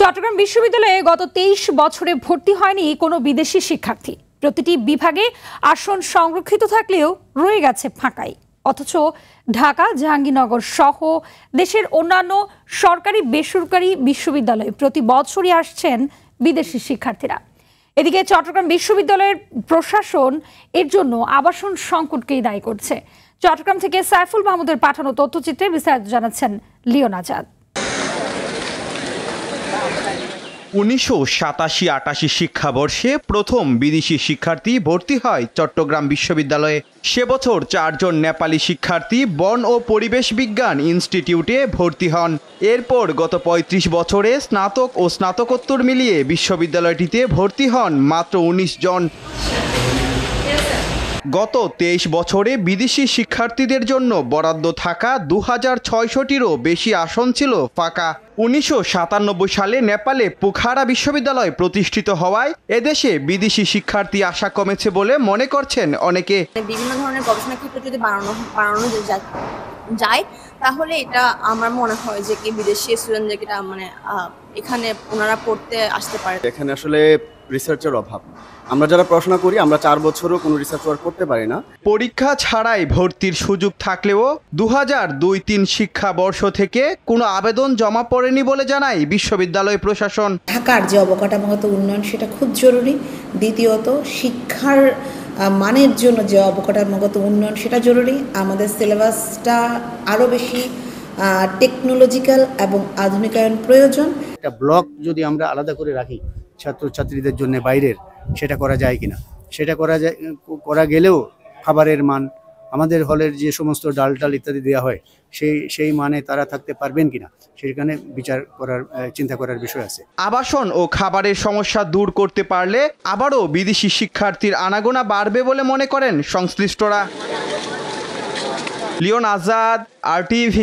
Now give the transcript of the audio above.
চট্টগ্রাম বিশ্ববিদ্যালয়ে গত ২৩ বছরে ভর্তি হয়নি কোনো বিদেশি শিক্ষার্থী। প্রতিটি বিভাগে আসন সংরক্ষিত থাকলেও রয়ে গেছে ফাঁকাই। অথচ ঢাকা, জাহাঙ্গীরনগর সহ দেশের অন্যান্য সরকারি বেসরকারি বিশ্ববিদ্যালয়ে প্রতি বছরই আসছেন বিদেশি শিক্ষার্থীরা। এদিকে চট্টগ্রাম বিশ্ববিদ্যালয়ের প্রশাসন এর জন্য আবাসন সংকটকেই দায়ী করছে। চট্টগ্রাম থেকে সাইফুল মাহমুদের পাঠানো তথ্যচিত্রে বিস্তারিত জানাচ্ছেন লিওন আজাদ। ১৯৮৭-৮৮ শিক্ষাবর্ষে প্রথম বিদেশি শিক্ষার্থী ভর্তি হয় চট্টগ্রাম বিশ্ববিদ্যালয়ে। সে বছর ৪ জন নেপালি শিক্ষার্থী বন ও পরিবেশ বিজ্ঞান ইনস্টিটিউটে ভর্তি হন। এরপর গত ৩৫ বছরে স্নাতক ও স্নাতকোত্তর মিলিয়ে বিশ্ববিদ্যালয়টিতে ভর্তি হন মাত্র ১৯ জন। গত ২৩ বছরে বিদেশি শিক্ষার্থীদের জন্য বরাদ্দ থাকা ২৬০০টিরও বেশি আসন ছিল ফাঁকা। ১৯৯৭ সালে নেপালে পোখারা বিশ্ববিদ্যালয় প্রতিষ্ঠিত হওয়ায় এদেশে বিদেশি শিক্ষার্থী আসা কমেছে বলে মনে করছেন অনেকে। বিভিন্ন ধরনের গবেষণা ক্ষেত্র যদি বাড়ানো যায় তাহলে এটা আমার মনে হয় যে কি বিদেশি স্টুডেন্টদের মানে এখানে ওনারা পড়তে আসতে পারে। এখানে আসলে রিসার্চের অভাব। আমরা যারা পড়াশোনা করি আমরা ৪ বছরও কোনো রিসার্চ ওয়ার্ক করতে পারি না। পরীক্ষা ছাড়াই ভর্তির সুযোগ থাকলেও ২০০২-০৩ শিক্ষাবর্ষ থেকে কোনো আবেদন জমা পড়েনি বলে জানায় বিশ্ববিদ্যালয় প্রশাসন। ঢাকার যে অবকাঠামোগত উন্নয়ন সেটা খুব জরুরি। দ্বিতীয়ত শিক্ষার মানের জন্য যে অবকাঠামোগত উন্নয়ন সেটা জরুরি। আমাদের সিলেবাসটা আরও বেশি টেকনোলজিক্যাল এবং আধুনিকায়ন প্রয়োজন। একটা ব্লক যদি আমরা আলাদা করে রাখি ছাত্রছাত্রীদের জন্য বাইরের, সেটা করা যায় কিনা, সেটা করা গেলেও খাবারের মান, আমাদের হলের যে সমস্ত ডাল ইত্যাদি দেওয়া হয় সেই মানে তারা থাকতে পারবেন কিনা সেখানে চিন্তা করার বিষয় আছে। আবাসন ও খাবারের সমস্যা দূর করতে পারলে আবারও বিদেশি শিক্ষার্থীর আনাগোনা বাড়বে বলে মনে করেন সংশ্লিষ্টরা। লিওন আজাদ, RTV।